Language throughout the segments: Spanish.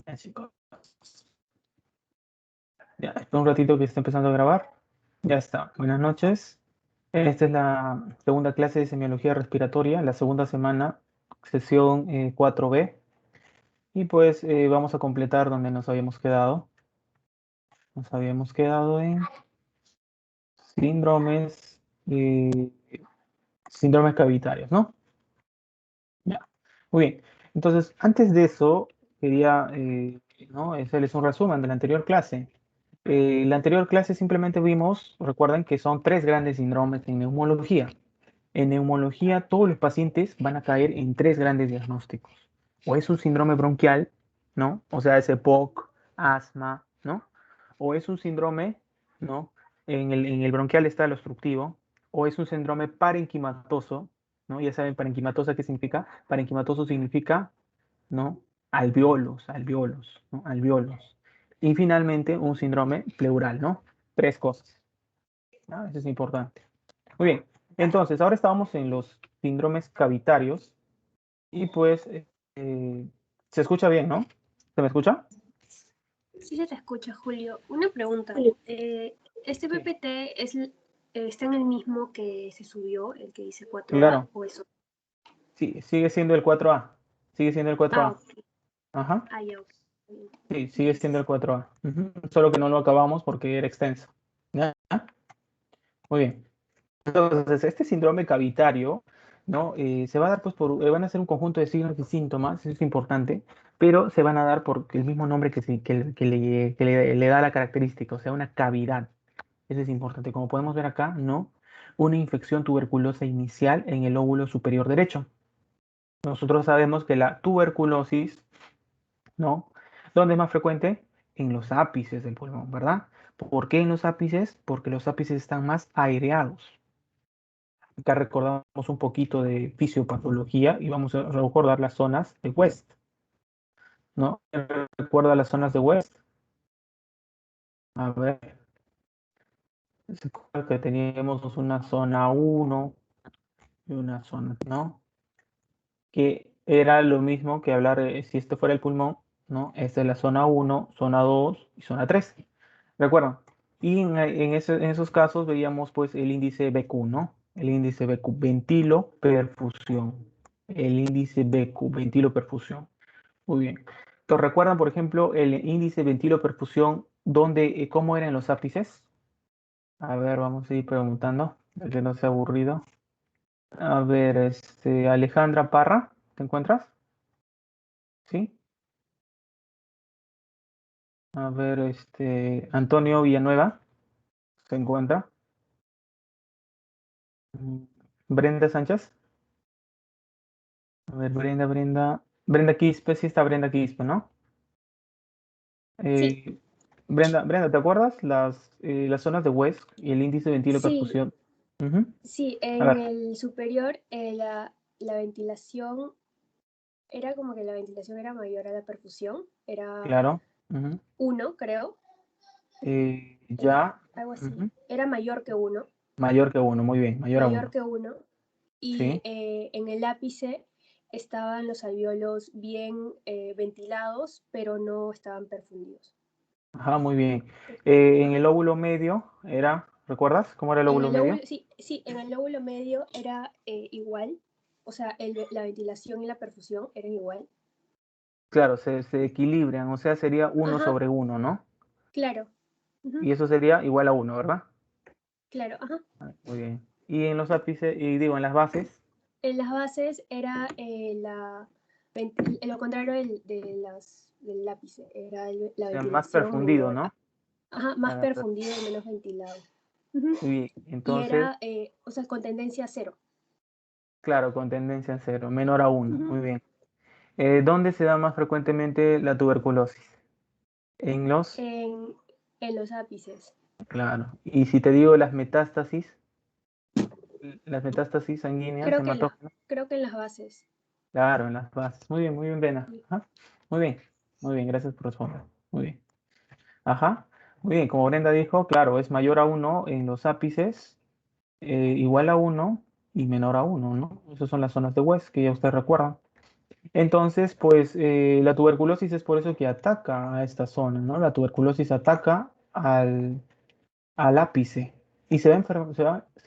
Ya, chicos. Ya, espera un ratito que está empezando a grabar. Ya está. Buenas noches. Esta es la segunda clase de semiología respiratoria, la segunda semana, sesión 4B. Y pues vamos a completar donde nos habíamos quedado. Nos habíamos quedado en síndromes, eh, síndromes cavitarios, ¿no? Ya. Muy bien. Entonces, antes de eso, quería ¿no? hacerles un resumen de la anterior clase. La anterior clase simplemente vimos, recuerden que son tres grandes síndromes en neumología. En neumología, todos los pacientes van a caer en tres grandes diagnósticos. O es un síndrome bronquial, ¿no? O sea, ese POC, asma, ¿no? O es un síndrome, ¿no? En el bronquial está el obstructivo. O es un síndrome parenquimatoso, ¿no? Ya saben, parenquimatosa, ¿qué significa? Parenquimatoso significa, ¿no? Alveolos, ¿no? Alveolos. Y finalmente, un síndrome pleural, ¿no? Tres cosas. ¿No? Eso es importante. Muy bien. Entonces, ahora estábamos en los síndromes cavitarios y pues se escucha bien, ¿no? ¿Se me escucha? Sí se te escucha, Julio. Una pregunta. ¿Este Sí, PPT está en el mismo que se subió, el que dice 4A claro. o eso? Sí, sigue siendo el 4A. Sigue siendo el Ah, 4A. ok. Ajá. Ah, ya, ok. Sí, sigue siendo el 4A. Ujú. Solo que no lo acabamos porque era extenso. ¿Ya? Muy bien. Entonces, este síndrome cavitario, ¿no? Se va a dar, pues, van a ser un conjunto de signos y síntomas, eso es importante, pero se van a dar por el mismo nombre que le da la característica, o sea, una cavidad. Eso es importante. Como podemos ver acá, ¿no? Una infección tuberculosa inicial en el lóbulo superior derecho. Nosotros sabemos que la tuberculosis, ¿no? ¿Dónde es más frecuente? En los ápices del pulmón, ¿verdad? ¿Por qué en los ápices? Porque los ápices están más aireados. Acá recordamos un poquito de fisiopatología y vamos a recordar las zonas de West, ¿no? ¿Recuerda las zonas de West? A ver, se acuerda que teníamos una zona 1 y una zona, ¿no? Que era lo mismo que hablar, si esto fuera el pulmón, ¿no? Esta es la zona 1, zona 2 y zona 3. ¿Recuerdan? Y en esos casos veíamos pues el índice BQ, ¿no? El índice BQ, ventilo-perfusión. El índice BQ, ventilo-perfusión. Muy bien. Entonces, ¿recuerdan, por ejemplo, el índice ventilo-perfusión, cómo eran los ápices? A ver, vamos a ir preguntando, para que no sea aburrido. A ver, Alejandra Parra, ¿te encuentras? ¿Sí? A ver, Antonio Villanueva, ¿se encuentra? Brenda Sánchez. A ver, Brenda Quispe, sí está Brenda Quispe, ¿no? Sí, Eh, Brenda, ¿te acuerdas las zonas de West y el índice de ventilo sí, perfusión? Ujú. sí. A En ver, el superior, la ventilación era como que la ventilación era mayor a la perfusión. Era claro. Ujú. 1, creo. Ya. Algo así. Ujú. Era mayor que 1. Mayor que uno, muy bien, mayor a Mayor uno. que 1. Y Sí. en el ápice estaban los alvéolos bien ventilados, pero no estaban perfundidos. Ajá, muy bien. En el lóbulo medio ¿recuerdas cómo era el En lóbulo el medio? lóbulo, sí, sí, en el lóbulo medio era igual, o sea, la ventilación y la perfusión eran igual. Claro, se equilibran, o sea, sería uno Ajá, sobre uno, ¿no? claro. Ujú, Y eso sería igual a uno, ¿verdad? claro, ajá. Ah, muy bien. Y en los ápices, y digo, en las bases, En las bases era lo contrario del lápice, era o la sea, más ventilación perfundido, menor, ¿no? ajá, más Ah, perfundido y menos ventilado. Ujú. muy bien. Y Entonces, era, o sea, con tendencia a cero. claro, con tendencia a cero, menor a uno, Ujú. muy bien. ¿Dónde se da más frecuentemente la tuberculosis? En los, en, en los ápices. claro. Y si te digo las metástasis sanguíneas, Creo que, hematógenas, creo que en las bases. claro, en las bases. Muy bien, Vena. Sí. Ajá. Muy bien, gracias por responder. Muy bien. Ajá. Muy bien, como Brenda dijo, claro, es mayor a uno en los ápices, igual a uno y menor a uno, ¿no? Esas son las zonas de West que ya ustedes recuerdan. Entonces, pues la tuberculosis es por eso que ataca a esta zona, ¿no? La tuberculosis ataca al ápice y se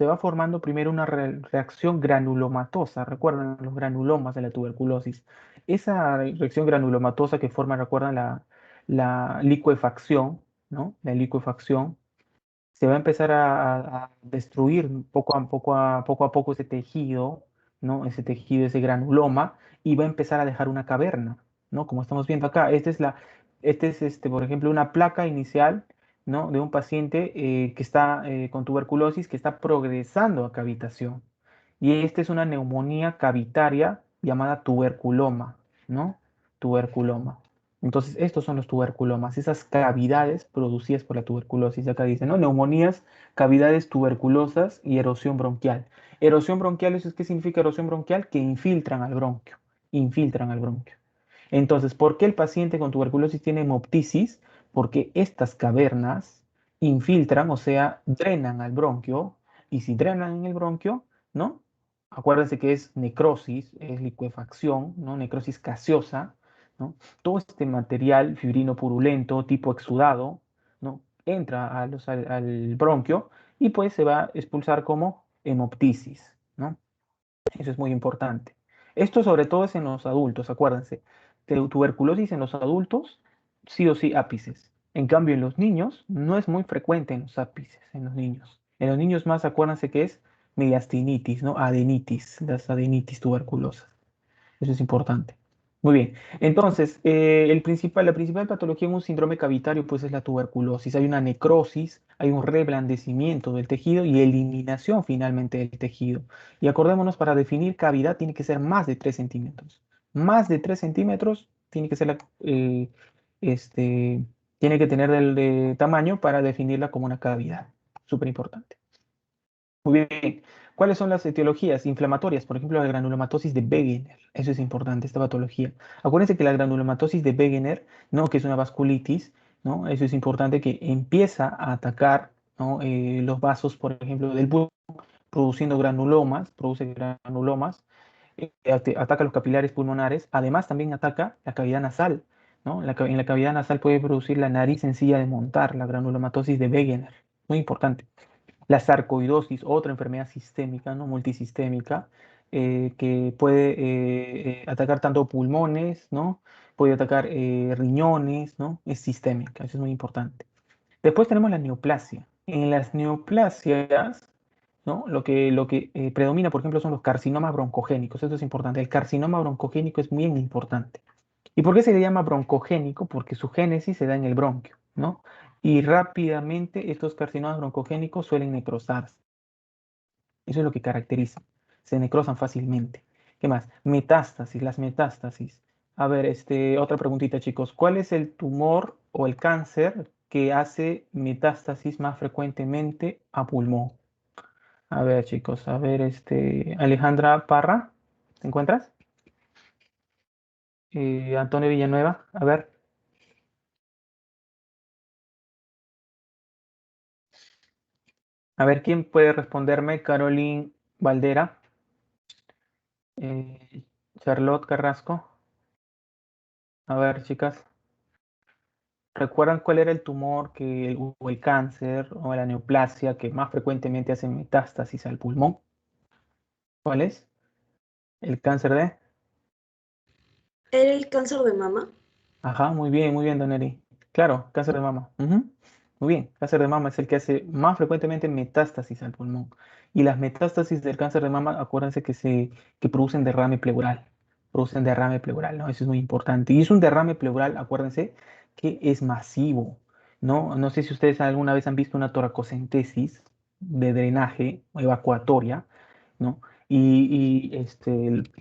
va formando primero una reacción granulomatosa. Recuerdan los granulomas de la tuberculosis. Esa reacción granulomatosa que forma, recuerdan la licuefacción, ¿no? La licuefacción se va a empezar a destruir poco a poco ese tejido, ¿no? Ese tejido, ese granuloma, y va a empezar a dejar una caverna, ¿no? Como estamos viendo acá, por ejemplo, una placa inicial, ¿no? De un paciente que está con tuberculosis, que está progresando a cavitación. Y esta es una neumonía cavitaria llamada tuberculoma, ¿no? Tuberculoma. Entonces, estos son los tuberculomas, esas cavidades producidas por la tuberculosis. Acá dice, ¿no? Neumonías, cavidades tuberculosas y erosión bronquial. Erosión bronquial, ¿qué significa erosión bronquial? Que infiltran al bronquio, infiltran al bronquio. Entonces, ¿por qué el paciente con tuberculosis tiene hemoptisis? Porque estas cavernas infiltran, o sea, drenan al bronquio, y si drenan en el bronquio, ¿no? Acuérdense que es necrosis, es licuefacción, ¿no? Necrosis gaseosa, ¿no? Todo este material fibrino purulento, tipo exudado, ¿no? Entra al bronquio y pues se va a expulsar como hemoptisis, ¿no? Eso es muy importante. Esto sobre todo es en los adultos, acuérdense. Tuberculosis en los adultos, sí o sí ápices. En cambio, en los niños no es muy frecuente en los ápices, en los niños. En los niños más, acuérdense que es mediastinitis, ¿no? Adenitis, las adenitis tuberculosas. Eso es importante. Muy bien. Entonces, la principal patología en un síndrome cavitario, pues, es la tuberculosis. Hay una necrosis, hay un reblandecimiento del tejido y eliminación finalmente del tejido. Y acordémonos, para definir cavidad tiene que ser más de 3 centímetros. Más de 3 centímetros tiene que ser este, tiene que tener de tamaño para definirla como una cavidad. Súper importante. Muy bien. ¿Cuáles son las etiologías inflamatorias? Por ejemplo, la granulomatosis de Wegener. Eso es importante, esta patología. Acuérdense que la granulomatosis de Wegener, ¿no? Que es una vasculitis, ¿no? Eso es importante, que empieza a atacar, ¿no? Los vasos, por ejemplo, del pulmón, produciendo granulomas, produce granulomas, ataca los capilares pulmonares, además también ataca la cavidad nasal, ¿no? En la cavidad nasal puede producir la nariz sencilla de montar, la granulomatosis de Wegener. Muy importante. La sarcoidosis, otra enfermedad sistémica, ¿no? Multisistémica, que puede atacar tanto pulmones, ¿no? Puede atacar riñones, ¿no? Es sistémica, eso es muy importante. Después tenemos la neoplasia. En las neoplasias, ¿no? Lo que predomina, por ejemplo, son los carcinomas broncogénicos. Eso es importante. El carcinoma broncogénico es muy importante. ¿Y por qué se le llama broncogénico? Porque su génesis se da en el bronquio, ¿no? Y rápidamente estos carcinomas broncogénicos suelen necrosarse. Eso es lo que caracteriza. Se necrosan fácilmente. ¿Qué más? Metástasis, las metástasis. A ver, otra preguntita, chicos. ¿Cuál es el tumor o el cáncer que hace metástasis más frecuentemente a pulmón? A ver, chicos, a ver, Alejandra Parra, ¿te encuentras? Antonio Villanueva, a ver, ¿quién puede responderme? Caroline Valdera, eh, Charlotte Carrasco. A ver, chicas. ¿Recuerdan cuál era el tumor o el cáncer o la neoplasia que más frecuentemente hace metástasis al pulmón? ¿Cuál es? ¿El cáncer de? ¿Era el cáncer de mama? Ajá, muy bien, Don Eri. Claro, cáncer de mama. Ujú. Muy bien, cáncer de mama es el que hace más frecuentemente metástasis al pulmón. Y las metástasis del cáncer de mama, acuérdense que producen derrame pleural. Producen derrame pleural, ¿no? Eso es muy importante. Y es un derrame pleural, acuérdense, que es masivo, ¿no? No sé si ustedes alguna vez han visto una toracocentesis de drenaje evacuatoria, ¿no?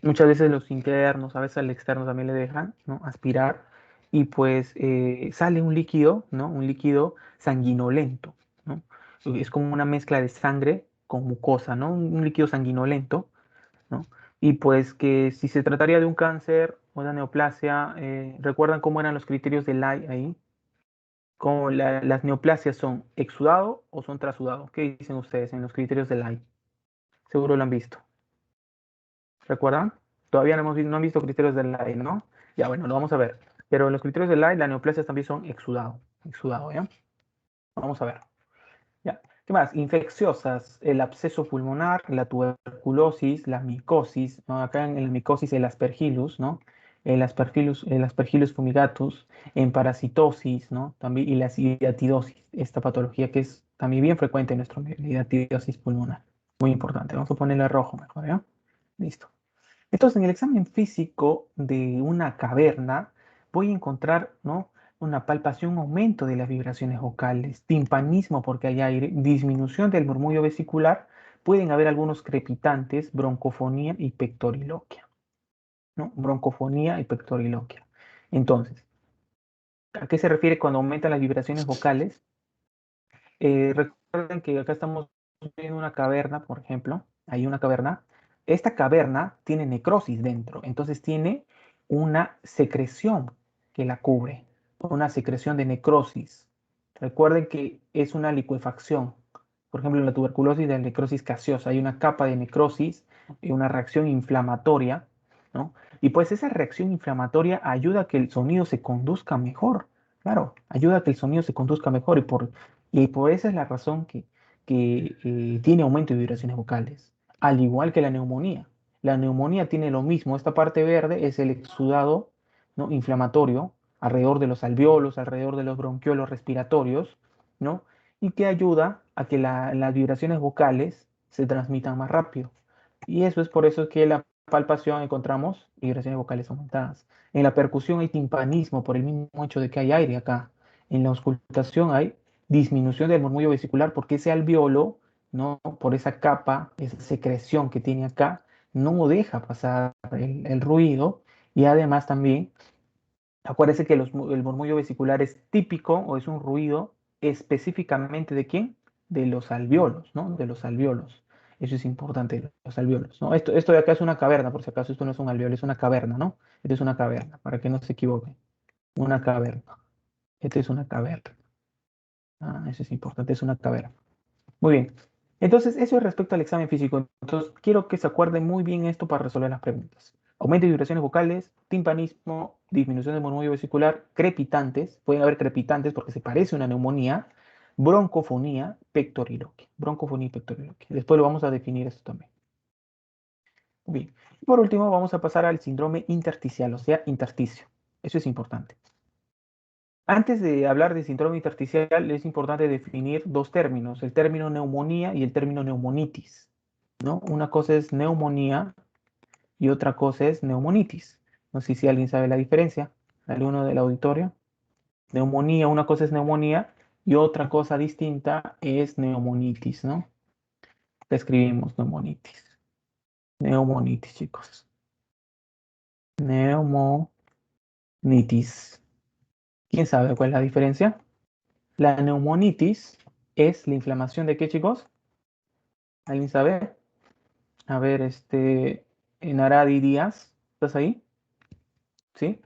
Muchas veces los internos, a veces al externo también le dejan, ¿no? Aspirar y pues sale un líquido, ¿no? Un líquido sanguinolento, ¿no? Es como una mezcla de sangre con mucosa, ¿no? Un líquido sanguinolento, ¿no? Y pues que si se trataría de un cáncer o una neoplasia, ¿recuerdan cómo eran los criterios de Lai ahí? Como las neoplasias son exudado o son trasudado. ¿Qué dicen ustedes en los criterios de Lai? Seguro lo han visto. ¿Recuerdan? Todavía no han visto criterios de Leigh, ¿no? Ya, bueno, lo vamos a ver. Pero en los criterios de Leigh, las neoplasias también son exudado. Exudado, ¿ya? Vamos a ver. Ya. ¿Qué más? Infecciosas, el absceso pulmonar, la tuberculosis, la micosis, ¿no? Acá en la micosis el aspergillus, ¿no? El aspergillus fumigatus, en parasitosis, ¿no? También, y la hidatidosis, esta patología que es también bien frecuente en nuestro medio, la hidatidosis pulmonar. Muy importante. Vamos a ponerle rojo mejor, ¿ya? Listo. Entonces, en el examen físico de una caverna, voy a encontrar, ¿no? Una palpación, aumento de las vibraciones vocales, timpanismo porque hay aire, disminución del murmullo vesicular, pueden haber algunos crepitantes, broncofonía y pectoriloquia, ¿no? Broncofonía y pectoriloquia. Entonces, ¿a qué se refiere cuando aumentan las vibraciones vocales? Recuerden que acá estamos viendo una caverna, por ejemplo, hay una caverna. Esta caverna tiene necrosis dentro, entonces tiene una secreción que la cubre, una secreción de necrosis. Recuerden que es una licuefacción. Por ejemplo, en la tuberculosis de necrosis gaseosa hay una capa de necrosis y una reacción inflamatoria, ¿no? Y pues esa reacción inflamatoria ayuda a que el sonido se conduzca mejor. Claro, ayuda a que el sonido se conduzca mejor y por esa es la razón que tiene aumento de vibraciones vocales, al igual que la neumonía. La neumonía tiene lo mismo, esta parte verde es el exudado, ¿no? Inflamatorio alrededor de los alveolos, alrededor de los bronquiolos respiratorios, ¿no? Y que ayuda a que las vibraciones vocales se transmitan más rápido. Y eso es por eso que en la palpación encontramos vibraciones vocales aumentadas. En la percusión hay timpanismo por el mismo hecho de que hay aire acá. En la auscultación hay disminución del murmullo vesicular porque ese alveolo, ¿no? Por esa capa, esa secreción que tiene acá, no deja pasar el ruido y además también, acuérdense que el murmullo vesicular es típico o es un ruido específicamente ¿de quién? De los alveolos, ¿no? De los alveolos. Eso es importante, los alveolos, ¿no? Esto de acá es una caverna, por si acaso esto no es un alveolo, es una caverna, ¿no? Esto es una caverna, para que no se equivoquen. Una caverna. Esto es una caverna. Ah, eso es importante, es una caverna. Muy bien. Entonces, eso es respecto al examen físico. Entonces, quiero que se acuerden muy bien esto para resolver las preguntas. Aumento de vibraciones vocales, timpanismo, disminución del murmullo vesicular, crepitantes, pueden haber crepitantes porque se parece a una neumonía, broncofonía, pectoriloquia. Broncofonía y pectoriloquia. Después lo vamos a definir esto también. Muy bien. Y por último, vamos a pasar al síndrome intersticial, o sea, intersticio. Eso es importante. Antes de hablar de síndrome intersticial, es importante definir dos términos, el término neumonía y el término neumonitis, ¿no? Una cosa es neumonía y otra cosa es neumonitis. No sé si alguien sabe la diferencia, alguno del auditorio. Neumonía, una cosa es neumonía y otra cosa distinta es neumonitis, ¿no? Escribimos neumonitis. Neumonitis, chicos. Neumonitis. ¿Quién sabe cuál es la diferencia? La neumonitis es la inflamación de qué, chicos? ¿Alguien sabe? A ver, Naradi Díaz, ¿estás ahí? ¿Sí?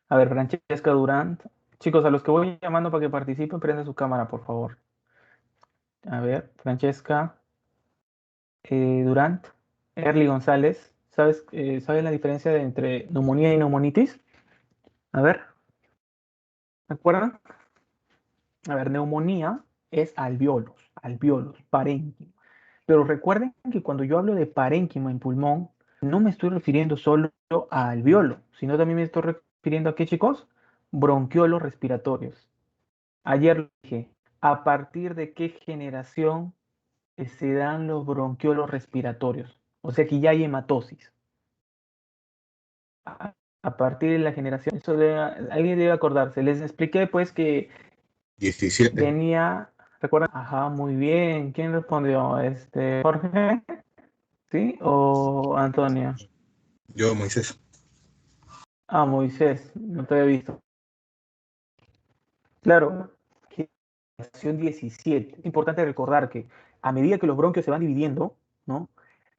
A ver, Francesca Durant. Chicos, a los que voy llamando para que participen, prende su cámara, por favor. A ver, Francesca Durant, Erly González. ¿Sabes la diferencia entre neumonía y neumonitis? A ver, ¿me acuerdan? A ver, neumonía es alveolos, parénquima. Pero recuerden que cuando yo hablo de parénquima en pulmón, no me estoy refiriendo solo a alveolo, sino también me estoy refiriendo a qué, chicos? Bronquiolos respiratorios. Ayer lo dije, ¿a partir de qué generación se dan los bronquiolos respiratorios? O sea que ya hay hematosis. A partir de la generación, alguien debe acordarse. Les expliqué pues que 17. venía, ¿recuerdan? Ajá, muy bien. ¿Quién respondió? Jorge, ¿sí? ¿O Antonio? Yo, Moisés. Ah, Moisés, no te había visto. Claro, generación 17. Es importante recordar que a medida que los bronquios se van dividiendo, ¿no?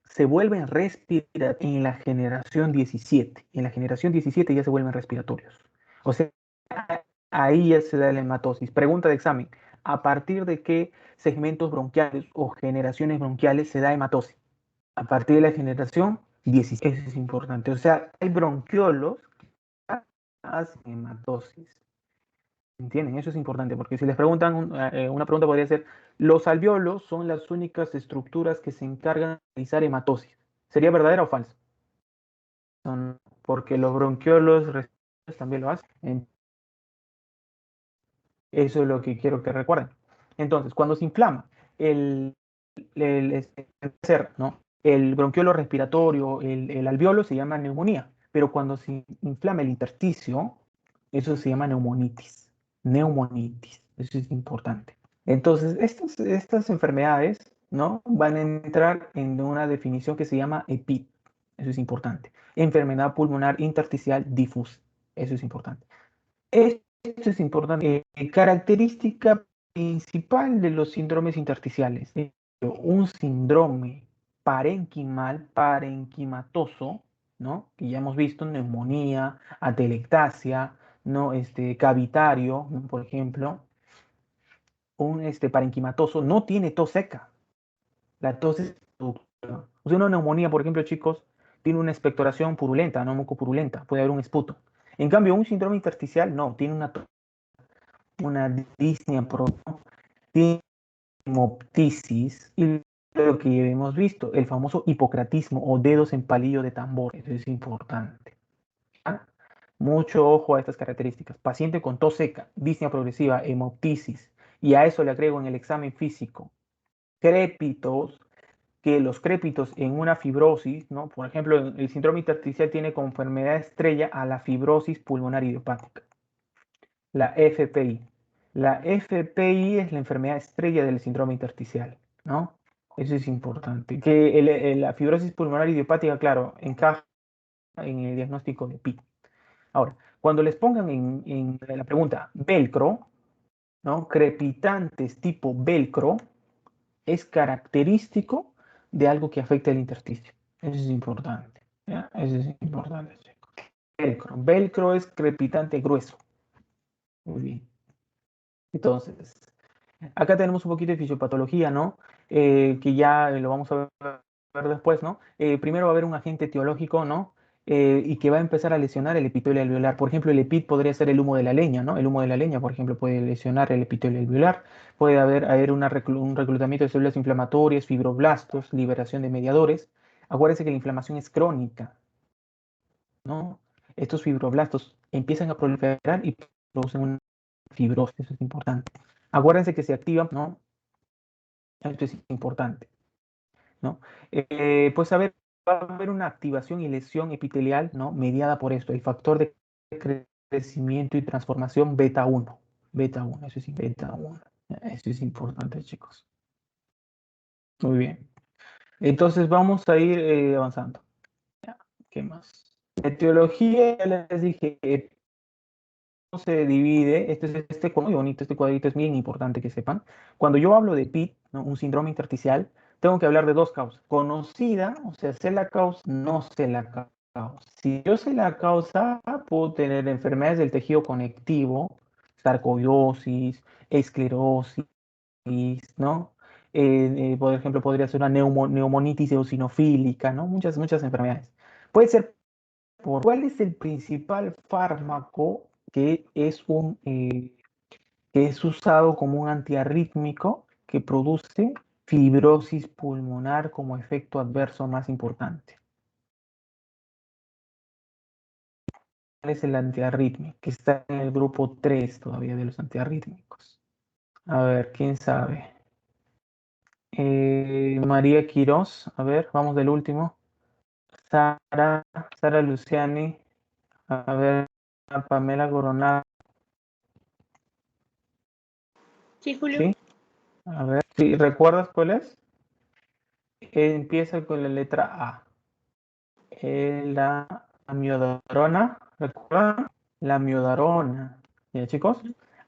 Se vuelven respiratorios en la generación 17. En la generación 17 ya se vuelven respiratorios. O sea, ahí ya se da la hematosis. Pregunta de examen. ¿A partir de qué segmentos bronquiales o generaciones bronquiales se da hematosis? A partir de la generación 16. Eso es importante. O sea, hay bronquiolos que hacen hematosis. ¿Entienden? Eso es importante, porque si les preguntan, una pregunta podría ser, ¿los alvéolos son las únicas estructuras que se encargan de realizar hematosis? ¿Sería verdadera o falsa? Porque los bronquiolos también lo hacen. Eso es lo que quiero que recuerden. Entonces, cuando se inflama ¿no? El bronquiolo respiratorio, el alvéolo, se llama neumonía, pero cuando se inflama el intersticio, eso se llama neumonitis. Neumonitis, eso es importante. Entonces, estas enfermedades, ¿no? Van a entrar en una definición que se llama EPID. Eso es importante. Enfermedad pulmonar intersticial difusa. Eso es importante. Esto es importante. Característica principal de los síndromes intersticiales. Un síndrome parenquimatoso, ¿no? Que ya hemos visto, neumonía, atelectasia, ¿no? Cavitario, ¿no? Por ejemplo. Un parenquimatoso no tiene tos seca. La tos es productiva. O sea, una neumonía, por ejemplo, chicos, tiene una expectoración purulenta, no mucopurulenta. Puede haber un esputo. En cambio, un síndrome intersticial no, tiene una disnea, tiene hemoptisis y lo que hemos visto, el famoso hipocratismo o dedos en palillo de tambor. Eso es importante. ¿Ah? Mucho ojo a estas características. Paciente con tos seca, disnea progresiva, hemoptisis, y a eso le agrego en el examen físico crépitos, que los crépitos en una fibrosis, ¿no? Por ejemplo, el síndrome intersticial tiene como enfermedad estrella a la fibrosis pulmonar idiopática, la FPI. La FPI es la enfermedad estrella del síndrome intersticial, ¿no? Eso es importante. Que la fibrosis pulmonar idiopática, claro, encaja en el diagnóstico de PI. Ahora, cuando les pongan en la pregunta velcro, ¿no? Crepitantes tipo velcro, es característico de algo que afecta el intersticio. Eso es importante. ¿Ya? Eso es importante, chicos. Velcro. Velcro es crepitante grueso. Muy bien. Entonces, acá tenemos un poquito de fisiopatología, ¿no? Que ya lo vamos a ver después, ¿no? Primero va a haber un agente etiológico, ¿no? Y que va a empezar a lesionar el epitelio alveolar. Por ejemplo, el EPID podría ser el humo de la leña, ¿no? El humo de la leña, por ejemplo, puede lesionar el epitelio alveolar. Puede haber un reclutamiento de células inflamatorias, fibroblastos, liberación de mediadores. Acuérdense que la inflamación es crónica, ¿no? Estos fibroblastos empiezan a proliferar y producen una fibrosis, eso es importante. Acuérdense que se activan, ¿no? Esto es importante, ¿no? Pues va a haber una activación y lesión epitelial, ¿no? Mediada por esto, el factor de crecimiento y transformación beta 1. Beta 1, eso es beta 1. Eso es importante, chicos. Muy bien. Entonces vamos a ir avanzando. ¿Qué más? La etiología, ya les dije, se divide, muy bonito, este cuadrito es bien importante que sepan. Cuando yo hablo de PID, ¿no? Un síndrome intersticial, tengo que hablar de dos causas. Conocida, o sea, sé la causa, no sé la causa. Si yo sé la causa, puedo tener enfermedades del tejido conectivo, sarcoidosis, esclerosis, ¿no? Por ejemplo, podría ser una neumonitis eosinofílica, ¿no? Muchas enfermedades. Puede ser ¿cuál es el principal fármaco que es usado como un antiarrítmico que produce fibrosis pulmonar como efecto adverso más importante? ¿Cuál es el antiarrítmico? Que está en el grupo 3 todavía de los antiarrítmicos. A ver, ¿quién sabe? María Quirós, a ver, vamos del último. Sara Luciani, a ver, Pamela Coronado. Sí, Julio. ¿Sí? A ver, ¿sí? ¿Recuerdas cuál es? Empieza con la letra A. La amiodarona, ¿recuerdan? La amiodarona. ¿Ya, chicos?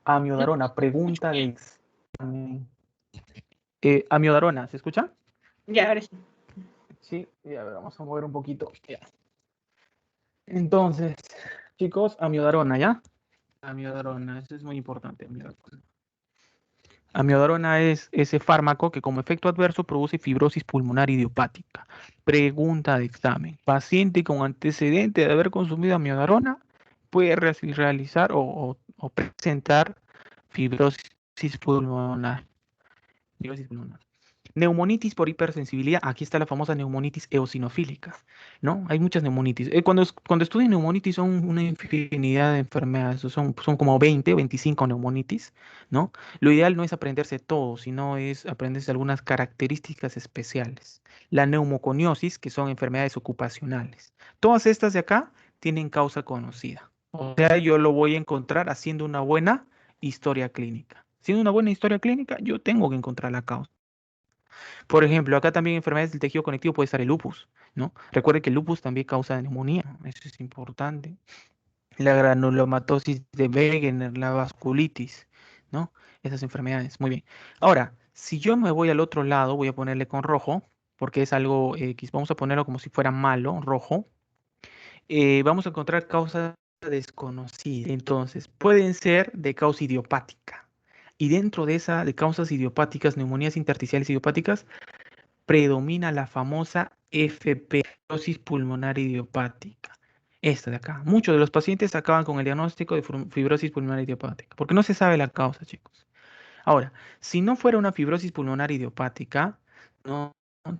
Amiodarona, pregunta de examen. Amiodarona, ¿se escucha? Ya, ahora sí. Sí, ya, a ver, vamos a mover un poquito. Ya. Entonces, chicos, amiodarona, ¿ya? Amiodarona, eso es muy importante. Amiodarona. Amiodarona es ese fármaco que como efecto adverso produce fibrosis pulmonar idiopática. Pregunta de examen. Paciente con antecedente de haber consumido amiodarona puede realizar o presentar fibrosis pulmonar. Fibrosis pulmonar. Neumonitis por hipersensibilidad. Aquí está la famosa neumonitis eosinofílica, ¿no? Hay muchas neumonitis. Cuando estudian neumonitis son una infinidad de enfermedades. Son como 20 o 25 neumonitis, ¿no? Lo ideal no es aprenderse todo, sino es aprenderse algunas características especiales. La neumoconiosis, que son enfermedades ocupacionales. Todas estas de acá tienen causa conocida. O sea, yo lo voy a encontrar haciendo una buena historia clínica. Haciendo una buena historia clínica, yo tengo que encontrar la causa. Por ejemplo, acá también enfermedades del tejido conectivo puede estar el lupus, ¿no? Recuerde que el lupus también causa neumonía, eso es importante. La granulomatosis de Wegener, la vasculitis, ¿no? Esas enfermedades, muy bien. Ahora, si yo me voy al otro lado, voy a ponerle con rojo, porque es algo X, vamos a ponerlo como si fuera malo, rojo. Vamos a encontrar causas desconocidas. Entonces, pueden ser de causa idiopática. Y dentro de esa, de causas idiopáticas, neumonías intersticiales idiopáticas, predomina la famosa FP, fibrosis pulmonar idiopática. Esta de acá. Muchos de los pacientes acaban con el diagnóstico de fibrosis pulmonar idiopática, porque no se sabe la causa, chicos. Ahora, si no fuera una fibrosis pulmonar idiopática, no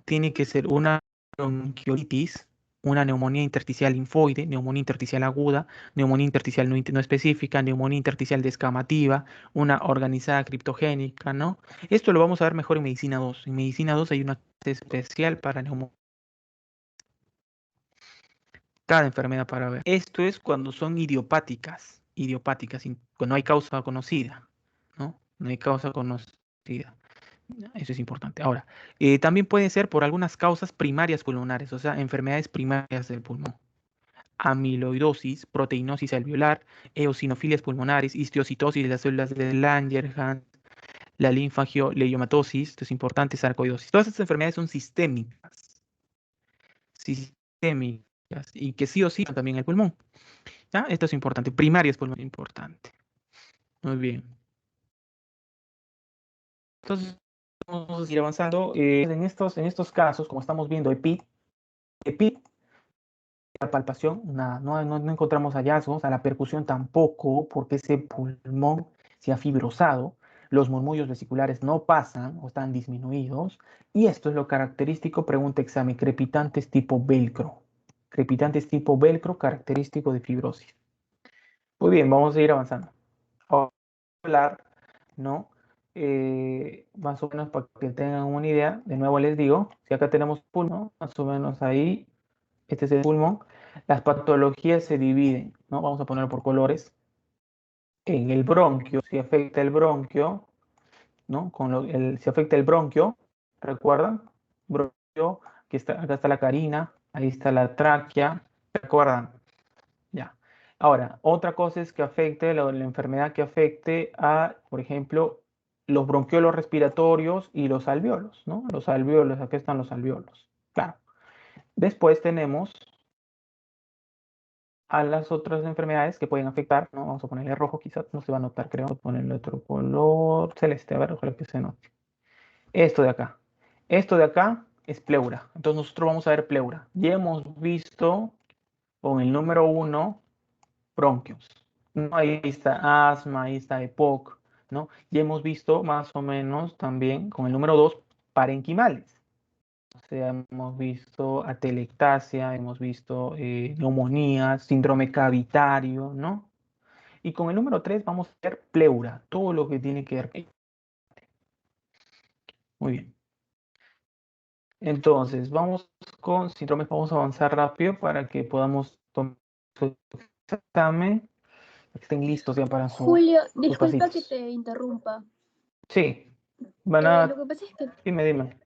tiene que ser una bronquiolitis, una neumonía intersticial linfoide, neumonía intersticial aguda, neumonía intersticial no específica, neumonía intersticial descamativa, una organizada criptogénica, ¿no? Esto lo vamos a ver mejor en medicina 2. En medicina 2 hay una clase especial para cada enfermedad para ver. Esto es cuando son idiopáticas, cuando no hay causa conocida, ¿no? No hay causa conocida. Eso es importante. Ahora, también puede ser por algunas causas primarias pulmonares, o sea, enfermedades primarias del pulmón. Amiloidosis, proteinosis alveolar, eosinofilias pulmonares, histiocitosis de las células de Langerhans, la linfangioleiomatosis, esto es importante, sarcoidosis. Todas estas enfermedades son sistémicas y que sí o sí también el pulmón. ¿Ya? Esto es importante. Primarias pulmón importante. Muy bien. Entonces, vamos a ir avanzando. En estos casos, como estamos viendo, EPI, la palpación, nada, no encontramos hallazgos, a la percusión tampoco, porque ese pulmón se ha fibrosado, los murmullos vesiculares no pasan o están disminuidos, y esto es lo característico, pregunta examen, crepitantes tipo velcro. Crepitantes tipo velcro, característico de fibrosis. Muy bien, vamos a ir avanzando. Ahora vamos a hablar, ¿no? Más o menos para que tengan una idea, de nuevo les digo, si acá tenemos pulmón, más o menos ahí, este es el pulmón, las patologías se dividen, ¿no? Vamos a poner por colores. En el bronquio, si afecta el bronquio, ¿no? Si afecta el bronquio, ¿recuerdan? Bronquio, acá está la carina, ahí está la tráquea, ¿recuerdan? Ya. Ahora, otra cosa es que afecte la enfermedad que afecte a, por ejemplo, los bronquiolos respiratorios y los alvéolos, ¿no? Los alvéolos, aquí están los alvéolos. Claro. Después tenemos a las otras enfermedades que pueden afectar, ¿no? Vamos a ponerle rojo, quizás no se va a notar, creo. Vamos a ponerle otro color celeste, a ver, ojalá que se note. Esto de acá. Esto de acá es pleura. Entonces nosotros vamos a ver pleura. Ya hemos visto con el número 1 bronquios. ¿No? Ahí está asma, ahí está EPOC, ¿no? Ya hemos visto más o menos también con el número 2 parenquimales. O sea, hemos visto atelectasia, hemos visto neumonía, síndrome cavitario, ¿no? Y con el número 3 vamos a ver pleura, todo lo que tiene que ver. Muy bien. Entonces, vamos con síndromes, vamos a avanzar rápido para que podamos tomar su examen, que estén listos ya para Julio, sus disculpa que pasitos. te interrumpa. Sí, van Lo a... que pasa es que... Dime.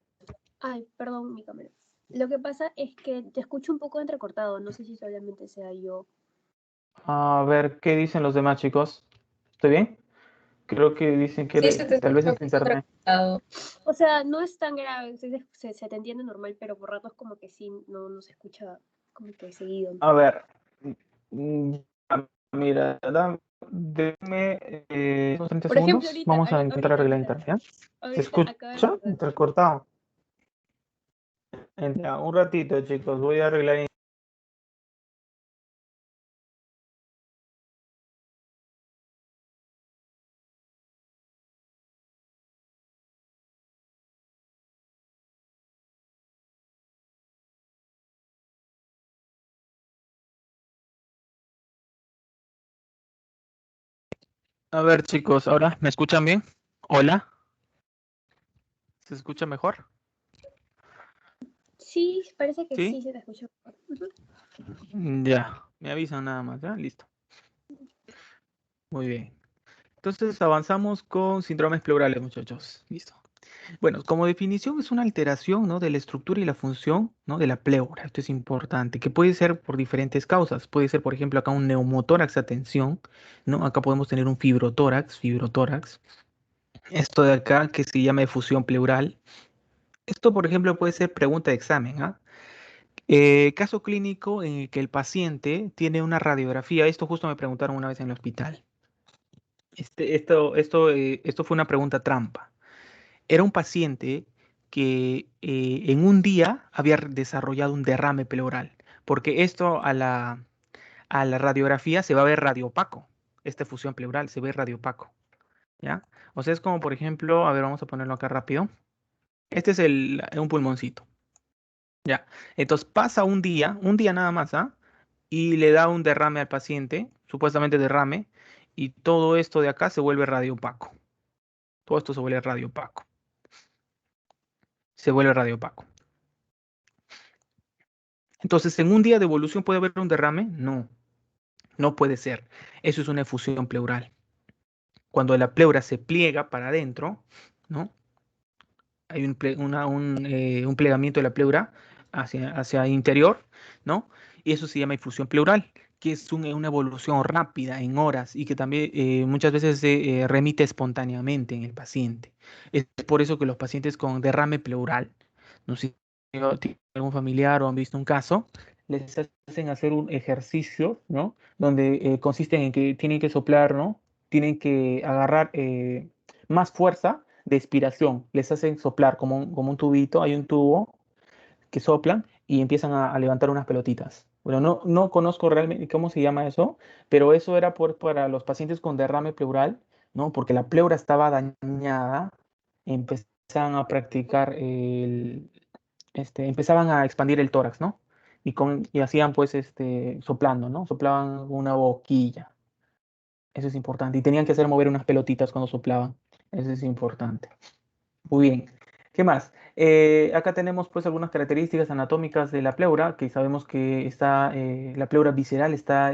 Ay, perdón, mi cámara. Lo que pasa es que te escucho un poco entrecortado. No sé si solamente sea yo. A ver, ¿qué dicen los demás, chicos? ¿Estoy bien? Creo que dicen que Sí, se te tal vez escucha es un poco internet. entrecortado. O sea, no es tan grave. Se te entiende normal, pero por ratos como que sí, no se escucha como que seguido. A ver, mm, mira, dame Déjame unos 30 Por ejemplo, segundos. ahorita, Vamos a intentar ahorita, arreglar ahorita, internet, ¿ya? ¿Se ahorita acaba de escucha? pasar. Entrecortado. Ya, un ratito, chicos. Voy a arreglar. A ver, chicos, ¿ahora me escuchan bien? Hola, ¿se escucha mejor? Sí, parece que ¿Sí? sí se te escuchó. Ujú. Ya, me avisan nada más, ¿ya? Listo. Muy bien. Entonces avanzamos con síndromes pleurales, muchachos. Listo. Bueno, como definición es una alteración, ¿no?, de la estructura y la función, ¿no?, de la pleura. Esto es importante, que puede ser por diferentes causas. Puede ser, por ejemplo, acá un neumotórax a tensión, ¿no? Acá podemos tener un fibrotórax. Esto de acá que se llama efusión pleural. Esto, por ejemplo, puede ser pregunta de examen, ¿ah? Caso clínico en el que el paciente tiene una radiografía. Esto justo me preguntaron una vez en el hospital. Esto fue una pregunta trampa. Era un paciente que en un día había desarrollado un derrame pleural, porque esto a la radiografía se va a ver radiopaco. Esta fusión pleural se ve radiopaco, ¿ya? O sea, es como, por ejemplo, a ver, vamos a ponerlo acá rápido. Este es un pulmoncito, ¿ya? Entonces pasa un día nada más, ¿ah? Y le da un derrame al paciente, supuestamente derrame, y todo esto de acá se vuelve radiopaco. Todo esto se vuelve radiopaco. Se vuelve radiopaco. Entonces, ¿en un día de evolución puede haber un derrame? No, no puede ser. Eso es una efusión pleural. Cuando la pleura se pliega para adentro, ¿no? Hay un plegamiento de la pleura hacia interior, ¿no? Y eso se llama efusión pleural, que es una evolución rápida en horas y que también muchas veces se remite espontáneamente en el paciente. Es por eso que los pacientes con derrame pleural, no sé si tienen algún familiar o han visto un caso, les hacen hacer un ejercicio, ¿no? Donde consiste en que tienen que soplar, ¿no? Tienen que agarrar más fuerza de expiración. Les hacen soplar como un tubito, hay un tubo que soplan y empiezan a levantar unas pelotitas. Bueno, no conozco realmente cómo se llama eso, pero eso era para los pacientes con derrame pleural, ¿no? Porque la pleura estaba dañada, empezaban a practicar empezaban a expandir el tórax, ¿no? Y hacían pues soplando, ¿no? Soplaban una boquilla. Eso es importante. Y tenían que hacer mover unas pelotitas cuando soplaban. Eso es importante. Muy bien. ¿Qué más? Acá tenemos pues algunas características anatómicas de la pleura, que sabemos que la pleura visceral está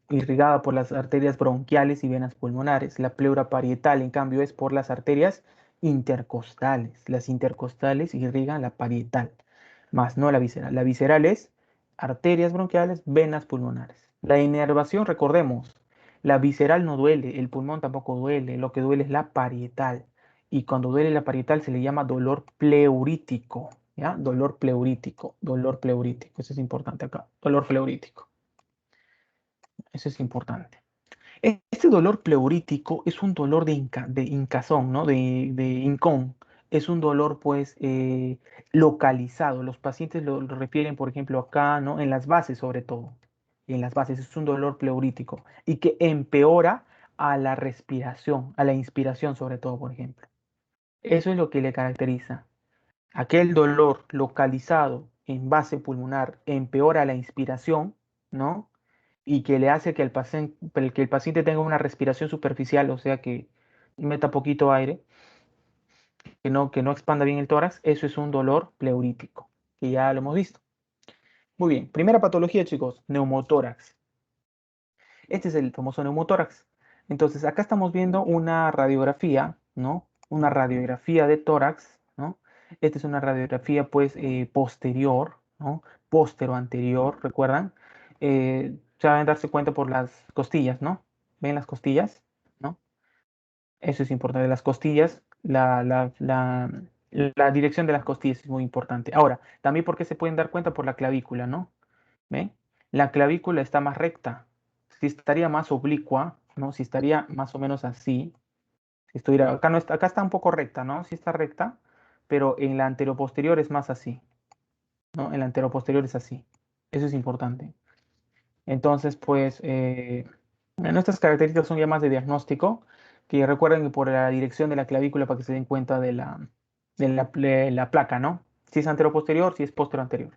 irrigada por las arterias bronquiales y venas pulmonares. La pleura parietal, en cambio, es por las arterias intercostales. Las intercostales irrigan la parietal, más no la visceral. La visceral es arterias bronquiales, venas pulmonares. La inervación, recordemos, la visceral no duele, el pulmón tampoco duele, lo que duele es la parietal. Y cuando duele la parietal se le llama dolor pleurítico, ¿ya? Dolor pleurítico, eso es importante acá, dolor pleurítico, eso es importante. Este dolor pleurítico es un dolor de hincazón, ¿no? De hincón. Es un dolor, pues, localizado. Los pacientes lo refieren, por ejemplo, acá, ¿no? En las bases, sobre todo. En las bases es un dolor pleurítico y que empeora a la respiración, a la inspiración, sobre todo, por ejemplo. Eso es lo que le caracteriza. Aquel dolor localizado en base pulmonar empeora la inspiración, ¿no? Y que le hace que el paciente tenga una respiración superficial, o sea, que meta poquito aire, que no expanda bien el tórax. Eso es un dolor pleurítico, que ya lo hemos visto. Muy bien, primera patología, chicos, neumotórax. Este es el famoso neumotórax. Entonces, acá estamos viendo una radiografía, ¿no? Una radiografía de tórax, ¿no? Esta es una radiografía, pues, posterior, ¿no? Póstero-anterior, ¿recuerdan? Se van a darse cuenta por las costillas, ¿no? ¿Ven las costillas? ¿No? Eso es importante. Las costillas, la dirección de las costillas es muy importante. Ahora, también porque se pueden dar cuenta por la clavícula, ¿no? ¿Ven? La clavícula está más recta, si estaría más oblicua, ¿no? Si estaría más o menos así, si estuviera, acá, no está, acá está un poco recta, ¿no? Sí está recta, pero en la anteroposterior es más así, ¿no? En la anteroposterior es así. Eso es importante. Entonces, pues, bueno, estas características son ya más de diagnóstico, que recuerden que por la dirección de la clavícula para que se den cuenta de la placa, ¿no? Si es anteroposterior, si es posterior-anterior.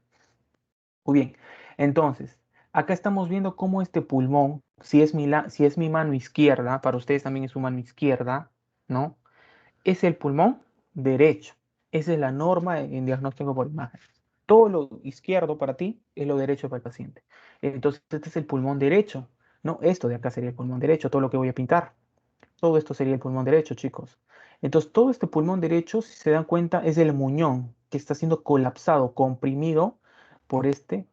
Muy bien, entonces, acá estamos viendo cómo este pulmón, si es mi mano izquierda, para ustedes también es su mano izquierda, ¿no? Es el pulmón derecho. Esa es la norma en diagnóstico por imagen. Todo lo izquierdo para ti es lo derecho para el paciente. Entonces, este es el pulmón derecho. No, esto de acá sería el pulmón derecho, todo lo que voy a pintar. Todo esto sería el pulmón derecho, chicos. Entonces, todo este pulmón derecho, si se dan cuenta, es el muñón que está siendo colapsado, comprimido por este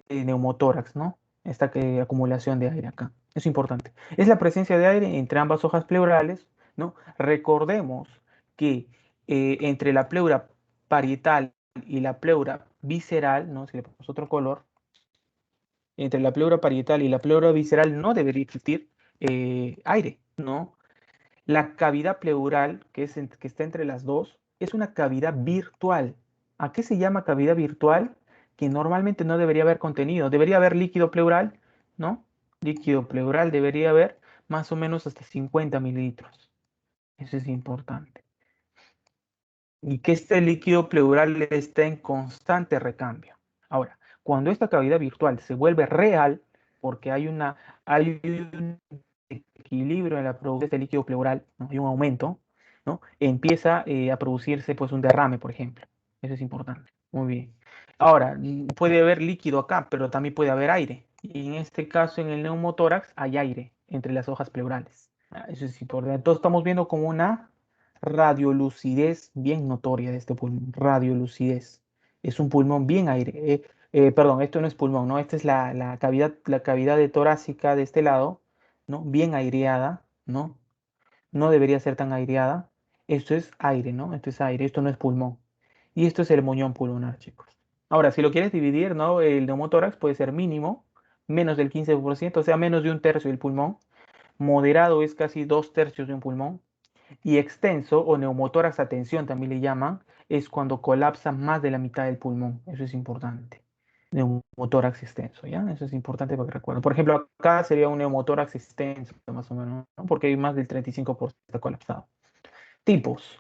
neumotórax, ¿no? Esta acumulación de aire acá. Es importante. Es la presencia de aire entre ambas hojas pleurales, ¿no? Recordemos que entre la pleura parietal y la pleura visceral, ¿no? Si le ponemos otro color, entre la pleura parietal y la pleura visceral no debería existir aire, ¿no? La cavidad pleural, que está entre las dos, es una cavidad virtual. ¿A qué se llama cavidad virtual? Que normalmente no debería haber contenido. Debería haber líquido pleural, ¿no? Líquido pleural debería haber más o menos hasta 50 mililitros. Eso es importante. Y que este líquido pleural esté en constante recambio. Ahora, cuando esta cavidad virtual se vuelve real, porque hay un equilibrio en la producción de este líquido pleural, ¿no? Hay un aumento, ¿no? Empieza a producirse pues un derrame, por ejemplo. Eso es importante. Muy bien. Ahora, puede haber líquido acá, pero también puede haber aire. Y en este caso, en el neumotórax, hay aire entre las hojas pleurales. Eso es importante. Entonces estamos viendo como una radiolucidez bien notoria de este pulmón. Radiolucidez. Es un pulmón bien aire. Perdón, esto no es pulmón, ¿no? Esta es la cavidad de torácica de este lado, ¿no? Bien aireada, ¿no? No debería ser tan aireada. Esto es aire, ¿no? Esto es aire, esto no es pulmón. Y esto es el moñón pulmonar, chicos. Ahora, si lo quieres dividir, ¿no? El neumotórax puede ser mínimo, menos del 15%, o sea, menos de un tercio del pulmón. Moderado es casi 2/3 de un pulmón. Y extenso o neumotórax a tensión también le llaman, es cuando colapsa más de la mitad del pulmón. Eso es importante. Neumotórax extenso, ¿ya? Eso es importante para que recuerden. Por ejemplo, acá sería un neumotórax extenso, más o menos, ¿no? Porque hay más del 35% colapsado. Tipos.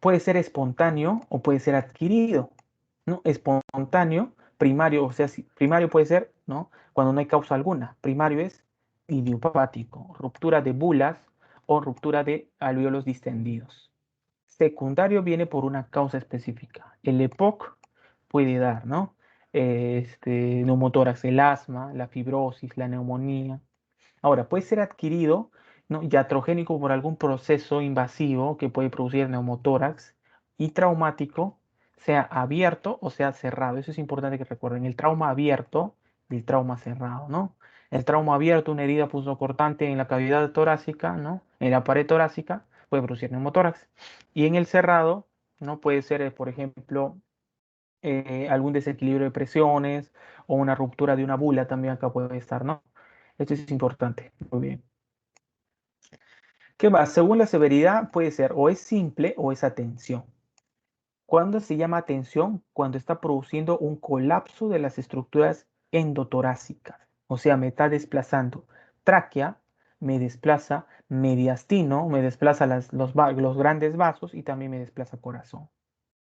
Puede ser espontáneo o puede ser adquirido, ¿no? Espontáneo, primario, o sea, primario puede ser, ¿no? Cuando no hay causa alguna. Primario es idiopático, ruptura de bulas o ruptura de alvéolos distendidos. Secundario viene por una causa específica. El EPOC puede dar, ¿no? Neumotórax, el asma, la fibrosis, la neumonía. Ahora, puede ser adquirido, ¿no? Iatrogénico por algún proceso invasivo que puede producir neumotórax y traumático, sea abierto o sea cerrado. Eso es importante que recuerden. El trauma abierto y el trauma cerrado, ¿no? El trauma abierto, una herida punzocortante en la cavidad torácica, ¿no? En la pared torácica, puede producir neumotórax. Y en el cerrado, ¿no? Puede ser, por ejemplo, algún desequilibrio de presiones o una ruptura de una bula también acá puede estar, ¿no? Esto es importante. Muy bien. ¿Qué más? Según la severidad puede ser o es simple o es atención. ¿Cuándo se llama atención? Cuando está produciendo un colapso de las estructuras endotorácicas. O sea, me está desplazando tráquea, me desplaza mediastino, me desplaza los grandes vasos y también me desplaza corazón.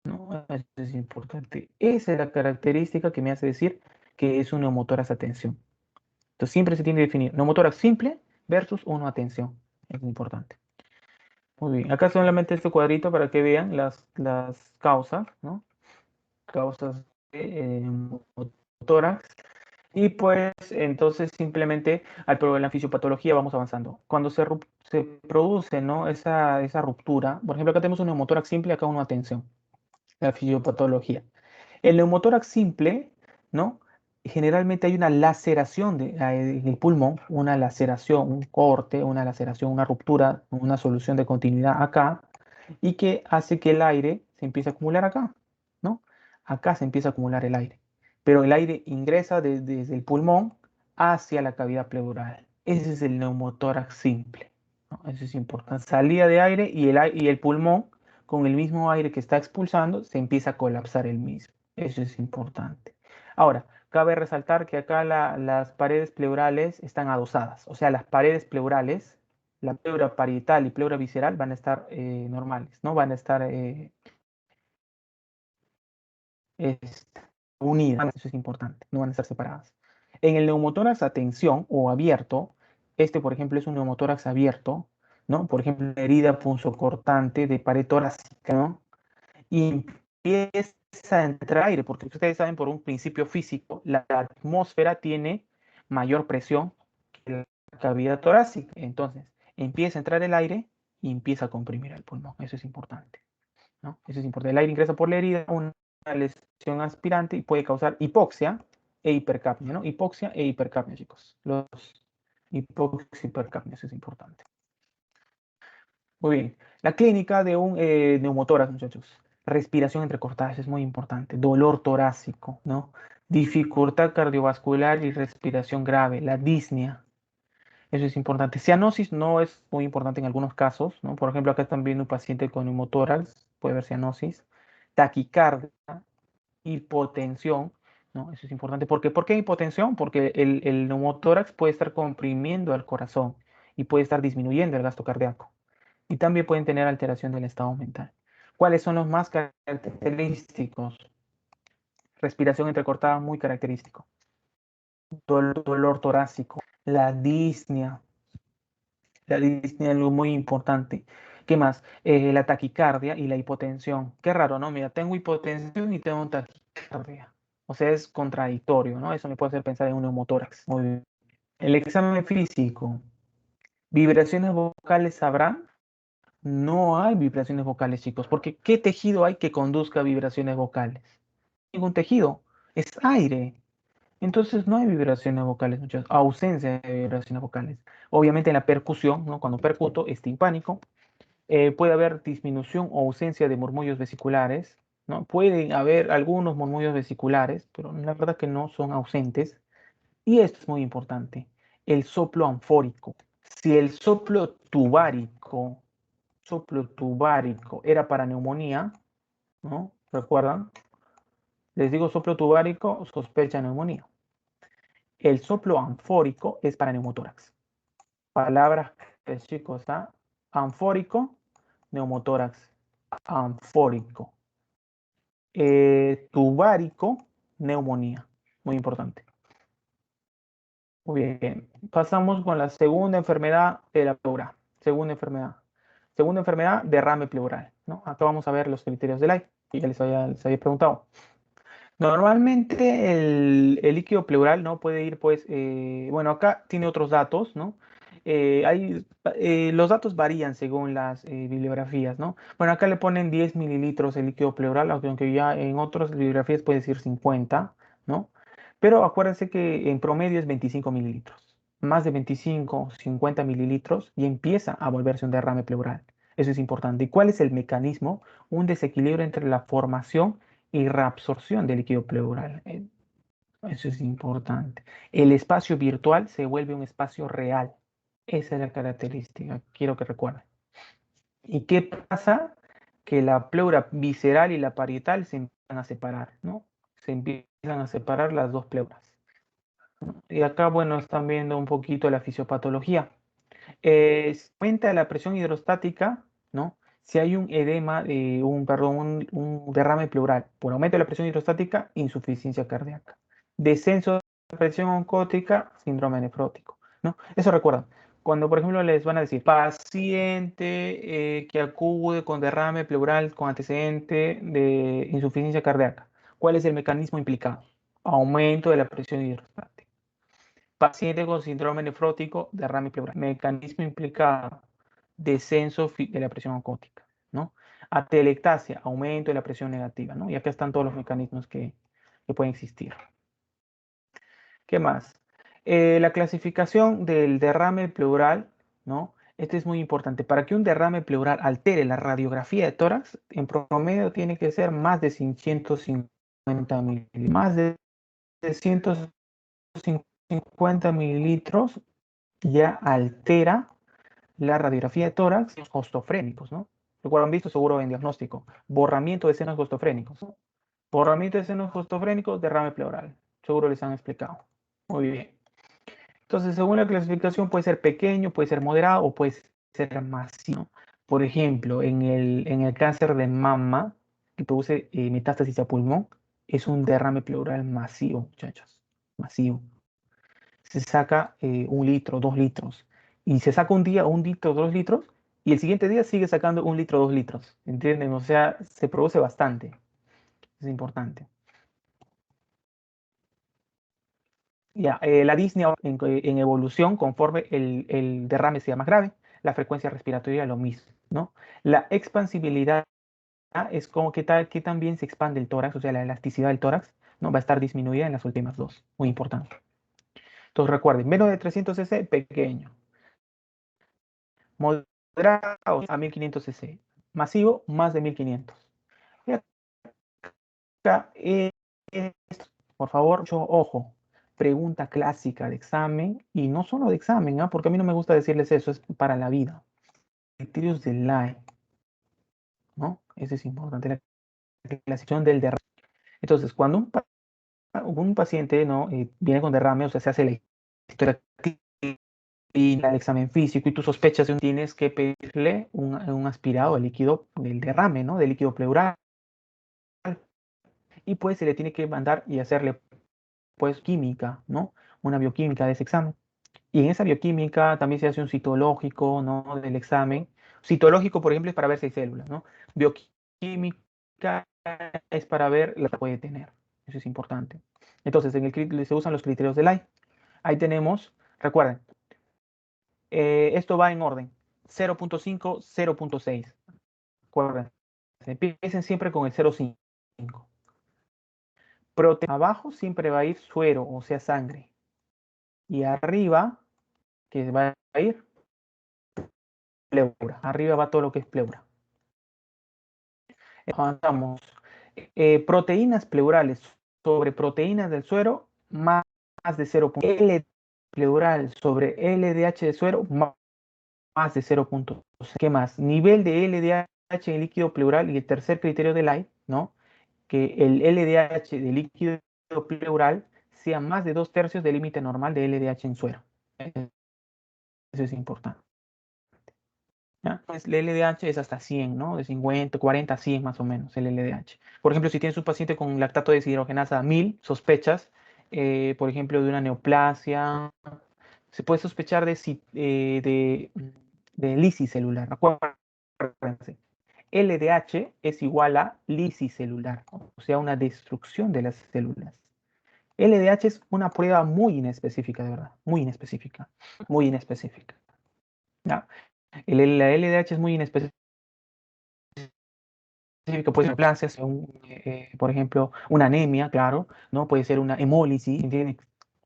¿No? Eso es importante. Esa es la característica que me hace decir que es un neumotórax atención. Entonces siempre se tiene que definir neumotórax simple versus uno atención. Es importante. Muy bien. Acá solamente este cuadrito para que vean las causas, ¿no? Causas de neumotórax. Y pues entonces simplemente al probar la fisiopatología vamos avanzando. Cuando se produce, ¿no? esa ruptura, por ejemplo, acá tenemos un neumotórax simple, acá una atención. La fisiopatología. El neumotórax simple, ¿no? Generalmente hay una laceración en el pulmón, una laceración, un corte, una laceración, una ruptura, una solución de continuidad acá, y que hace que el aire se empiece a acumular acá, ¿no? Acá se empieza a acumular el aire, pero el aire ingresa desde el pulmón hacia la cavidad pleural. Ese es el neumotórax simple, ¿no? Eso es importante. Salida de aire y el pulmón, con el mismo aire que está expulsando, se empieza a colapsar el mismo. Eso es importante. Ahora, cabe resaltar que acá las paredes pleurales están adosadas. O sea, las paredes pleurales, la pleura parietal y pleura visceral van a estar normales, ¿no? Van a estar unidas. Eso es importante. No van a estar separadas. En el neumotórax a tensión o abierto, este, por ejemplo, es un neumotórax abierto, ¿no? Por ejemplo, una herida punzocortante de pared torácica, ¿no? Y empieza a entrar aire, porque ustedes saben por un principio físico, la atmósfera tiene mayor presión que la cavidad torácica. Entonces, empieza a entrar el aire y empieza a comprimir el pulmón. Eso es importante, ¿no? Eso es importante. El aire ingresa por la herida, una lesión aspirante y puede causar hipoxia e hipercapnia, ¿no? Hipoxia e hipercapnia, chicos. Los hipoxia y hipercapnia, eso es importante. Muy bien. La clínica de un neumotórax, muchachos. Respiración entrecortada, eso es muy importante. Dolor torácico, ¿no? Dificultad cardiovascular y respiración grave. La disnea, eso es importante. Cianosis no es muy importante en algunos casos, ¿no? Por ejemplo, acá están viendo un paciente con neumotórax, puede haber cianosis. Taquicardia, hipotensión, ¿no? Eso es importante. ¿Por qué hipotensión? Porque el neumotórax puede estar comprimiendo el corazón y puede estar disminuyendo el gasto cardíaco. Y también pueden tener alteración del estado mental. ¿Cuáles son los más característicos? Respiración entrecortada, muy característico. Dolor torácico. La disnea. La disnea es algo muy importante. ¿Qué más? La taquicardia y la hipotensión. Qué raro, ¿no? Mira, tengo hipotensión y tengo taquicardia. O sea, es contradictorio, ¿no? Eso me puede hacer pensar en un neumotórax. Muy bien. El examen físico. ¿Vibraciones vocales habrá? No hay vibraciones vocales, chicos, porque ¿qué tejido hay que conduzca vibraciones vocales? Ningún tejido, es aire. Entonces no hay vibraciones vocales, muchas ausencia de vibraciones vocales. Obviamente en la percusión, ¿no? Cuando percuto, timpánico, puede haber disminución o ausencia de murmullos vesiculares, ¿no? Pueden haber algunos murmullos vesiculares, pero la verdad que no son ausentes. Y esto es muy importante, el soplo anfórico. Si el soplo tubárico era para neumonía, ¿no? ¿Recuerdan? Les digo soplo tubárico, sospecha neumonía. El soplo anfórico es para neumotórax. Palabras, chicos, ¿ah? Anfórico, neumotórax. Anfórico. Tubárico, neumonía. Muy importante. Muy bien. Pasamos con la segunda enfermedad de la pleura. Segunda enfermedad, derrame pleural, ¿no? Acá vamos a ver los criterios del aire, que ya les había preguntado. Normalmente el líquido pleural, ¿no? Puede ir, pues, bueno, acá tiene otros datos, ¿no? Los datos varían según las bibliografías, ¿no? Bueno, acá le ponen 10 mililitros de líquido pleural, aunque ya en otras bibliografías puede decir 50, ¿no? Pero acuérdense que en promedio es 25 mililitros. Más de 25, 50 mililitros y empieza a volverse un derrame pleural. Eso es importante. ¿Y cuál es el mecanismo? Un desequilibrio entre la formación y reabsorción del líquido pleural. Eso es importante. El espacio virtual se vuelve un espacio real. Esa es la característica, quiero que recuerden. ¿Y qué pasa? Que la pleura visceral y la parietal se empiezan a separar, ¿no? Se empiezan a separar las dos pleuras. Y acá, bueno, están viendo un poquito la fisiopatología. Aumenta la presión hidrostática, ¿no? Si hay un edema, un derrame pleural por aumento de la presión hidrostática, insuficiencia cardíaca. Descenso de la presión oncótica, síndrome nefrótico, ¿no? Eso recuerdan. Cuando, por ejemplo, les van a decir paciente que acude con derrame pleural con antecedente de insuficiencia cardíaca, ¿cuál es el mecanismo implicado? Aumento de la presión hidrostática. Paciente con síndrome nefrótico, derrame pleural. Mecanismo implicado, descenso de la presión oncótica, ¿no? Atelectasia, aumento de la presión negativa, ¿no? Y acá están todos los mecanismos que pueden existir. ¿Qué más? La clasificación del derrame pleural, ¿no? Este es muy importante. Para que un derrame pleural altere la radiografía de tórax, en promedio tiene que ser más de 150 mililitros. Más de 150 mililitros ya altera la radiografía de tórax, los costofrénicos, ¿no? Lo cual han visto seguro en diagnóstico. Borramiento de senos costofrénicos. Borramiento de senos costofrénicos, derrame pleural. Seguro les han explicado. Muy bien. Entonces, según la clasificación, puede ser pequeño, puede ser moderado o puede ser masivo. Por ejemplo, en el cáncer de mama, que produce metástasis a pulmón, es un derrame pleural masivo, muchachos. Masivo. Se saca 1 litro, 2 litros. Y se saca un día 1 litro, 2 litros, y el siguiente día sigue sacando 1 litro, 2 litros. ¿Entienden? O sea, se produce bastante. Es importante. Ya, la disnea en evolución, conforme el derrame sea más grave, la frecuencia respiratoria lo mismo, ¿no? La expansibilidad es como que tan bien se expande el tórax, o sea, la elasticidad del tórax, ¿no? Va a estar disminuida en las últimas dos. Muy importante. Entonces recuerden, menos de 300 cc, pequeño. Moderado a 1500 cc. Masivo, más de 1500. Y acá, por favor, mucho ojo. Pregunta clásica de examen, y no solo de examen, porque a mí no me gusta decirles eso, es para la vida. Criterios de Lai, ¿no? Eso es importante, la clasificación del derrame. Entonces, cuando un paciente, ¿no? Viene con derrame, o sea, se hace la historia clínica, el examen físico, y tú sospechas de tienes que pedirle un aspirado de líquido del derrame, ¿no? Del líquido pleural. Y pues se le tiene que mandar y hacerle, pues, química, ¿no? Una bioquímica de ese examen. Y en esa bioquímica también se hace un citológico, ¿no? Del examen. Citológico, por ejemplo, es para ver si hay células, ¿no? Bioquímica es para ver la que puede tener. Eso es importante. Entonces, se usan los criterios de Lai. Ahí tenemos, recuerden, esto va en orden. 0.5, 0.6. Recuerden, empiecen siempre con el 0.5. Abajo siempre va a ir suero, o sea, sangre. Y arriba, que va a ir pleura. Arriba va todo lo que es pleura. Avanzamos. Proteínas pleurales sobre proteínas del suero, más de 0. L pleural sobre LDH de suero, más de 0.6. ¿Qué más? Nivel de LDH en líquido pleural, y el tercer criterio de Lai, ¿no? Que el LDH de líquido pleural sea más de 2/3 del límite normal de LDH en suero. Eso es importante. ¿Ya? Pues el LDH es hasta 100, ¿no? De 50, 40 a 100 más o menos el LDH. Por ejemplo, si tienes un paciente con lactato deshidrogenasa 1000, sospechas, por ejemplo, de una neoplasia, se puede sospechar de lisis celular. Acuérdense, LDH es igual a lisis celular, o sea, una destrucción de las células. LDH es una prueba muy inespecífica, de verdad, muy inespecífica, muy inespecífica. ¿Ya? La LDH es muy inespecífica, puede ser neoplasias, por ejemplo, una anemia, claro, ¿no? Puede ser una hemólisis, ¿entiendes?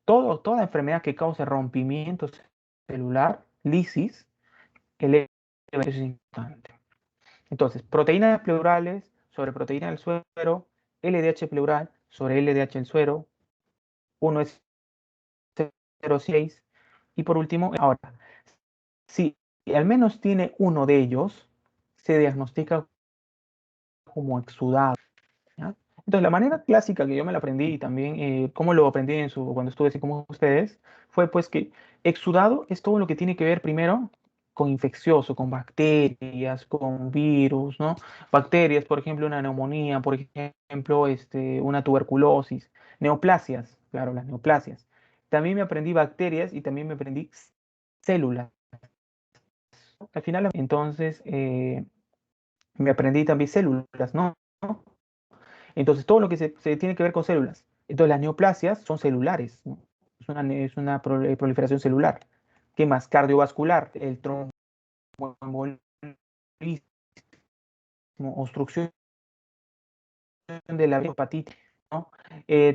Toda enfermedad que cause rompimiento celular, lisis, el LDH es importante. Entonces, proteínas pleurales sobre proteína del suero, LDH pleural sobre LDH del suero, uno es 0,6. Y por último, ahora, si al menos tiene uno de ellos, se diagnostica como exudado. ¿Ya? Entonces, la manera clásica que yo me la aprendí, y también como lo aprendí cuando estuve así como ustedes, fue pues que exudado es todo lo que tiene que ver primero con infeccioso, con bacterias, con virus, ¿no? Bacterias, por ejemplo, una neumonía, por ejemplo, una tuberculosis, neoplasias, claro, las neoplasias. También me aprendí bacterias y también me aprendí células. Al final, entonces, me aprendí también células, ¿no? Entonces, todo lo que se tiene que ver con células. Entonces, las neoplasias son celulares, ¿no? Es una proliferación celular. ¿Qué más? Cardiovascular, el tromboembolismo, obstrucción de la hepatitis, ¿no?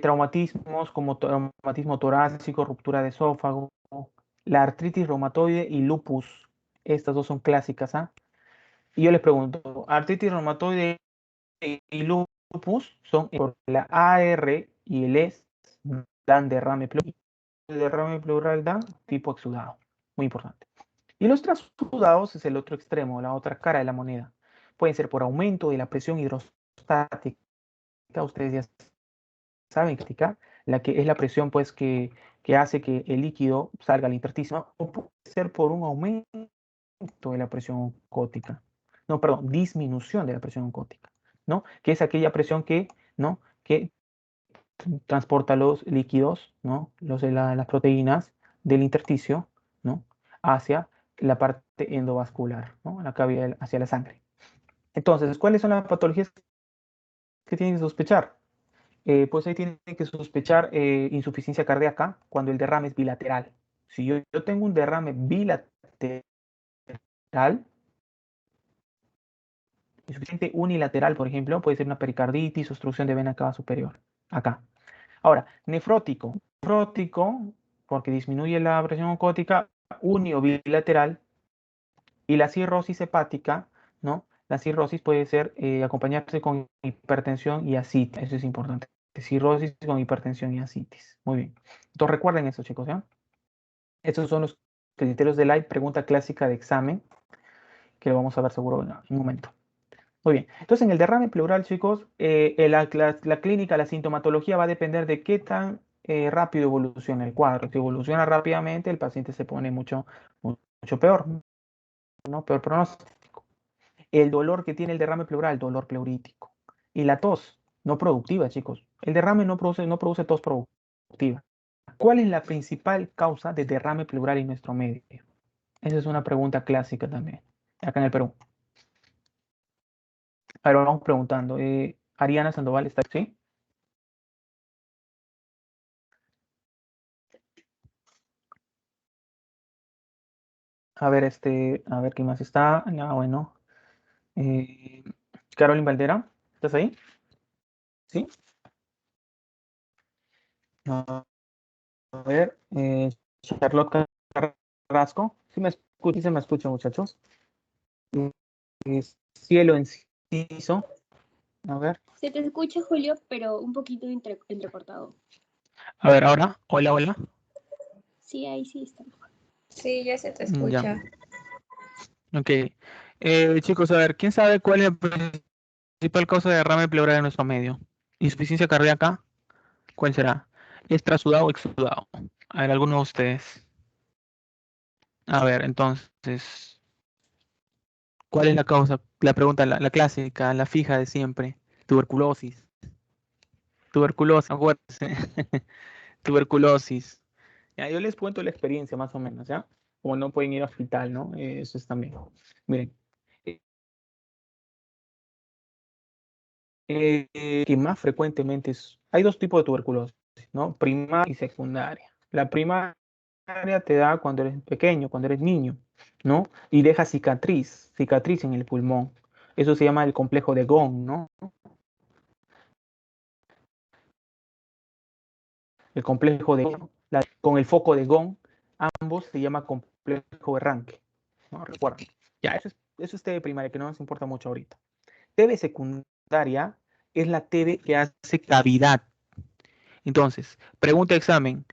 Traumatismos como traumatismo torácico, ruptura de esófago, la artritis reumatoide y lupus. Estas dos son clásicas, ¿ah? Y yo les pregunto, artritis reumatoide y lupus son por la AR y el ES dan derrame pleural. El derrame pleural da tipo exudado. Muy importante. Y los trasudados es el otro extremo, la otra cara de la moneda. Pueden ser por aumento de la presión hidrostática. Ustedes ya saben, la que es la presión pues que hace que el líquido salga al intersticio, o puede ser por un aumento de la presión oncótica. No, perdón, disminución de la presión oncótica, ¿no? Que es aquella presión que, ¿no? Que transporta los líquidos, ¿no? Las proteínas del intersticio, ¿no? Hacia la parte endovascular, ¿no? La cavidad hacia la sangre. Entonces, ¿cuáles son las patologías que tienen que sospechar? Pues ahí tienen que sospechar insuficiencia cardíaca cuando el derrame es bilateral. Si yo tengo un derrame bilateral, insuficiente unilateral, por ejemplo, puede ser una pericarditis, obstrucción de vena cava superior. Acá. Ahora, nefrótico. Nefrótico, porque disminuye la presión oncótica, uni o bilateral. Y la cirrosis hepática, ¿no? La cirrosis puede ser acompañarse con hipertensión y ascitis. Eso es importante. Cirrosis con hipertensión y ascitis. Muy bien. Entonces recuerden eso, chicos, ¿ya? Estos son los criterios de la pregunta clásica de examen, que lo vamos a ver seguro en un momento. Muy bien. Entonces, en el derrame pleural, chicos, la clínica, la sintomatología va a depender de qué tan rápido evoluciona el cuadro. Si evoluciona rápidamente, el paciente se pone mucho peor, ¿no? Peor pronóstico. El dolor que tiene el derrame pleural, dolor pleurítico. Y la tos, no productiva, chicos. El derrame no produce tos productiva. ¿Cuál es la principal causa de derrame pleural en nuestro medio? Esa es una pregunta clásica también, acá en el Perú. Ahora vamos preguntando. Ariana Sandoval está aquí. A ver, a ver quién más está. Ya, bueno. Eh, Carolyn Valdera, ¿estás ahí? Sí. A ver, Charlotte Carrasco. ¿Sí sí se me escucha, muchachos? Cielo Enciso. A ver. Se te escucha, Julio, pero un poquito entrecortado. A ver, ahora. Hola, hola. Sí, ahí sí está. Sí, ya se te Ya. escucha. Ok. Chicos, a ver, ¿quién sabe cuál es la principal causa de derrame pleural en nuestro medio? ¿Insuficiencia cardíaca? ¿Cuál será? ¿Es trasudado o exudado? A ver, alguno de ustedes. A ver, entonces, ¿cuál es la causa? La pregunta, la clásica, la fija de siempre. Tuberculosis. Tuberculosis, acuérdense. Tuberculosis. Ya, yo les cuento la experiencia más o menos, ¿ya? Como no pueden ir al hospital, ¿no? Eso es también. Miren. Que más frecuentemente hay dos tipos de tuberculosis, ¿no? Primaria y secundaria. La primaria te da cuando eres pequeño, cuando eres niño, ¿no? Y deja cicatriz en el pulmón. Eso se llama el complejo de Gong, ¿no? El complejo de Gong, con el foco de Gong, ambos se llama complejo de Ranke, ¿no? Recuerden. Ya, eso es TB primaria, que no nos importa mucho ahorita. TB secundaria es la TB que hace cavidad. Entonces, pregunta de examen.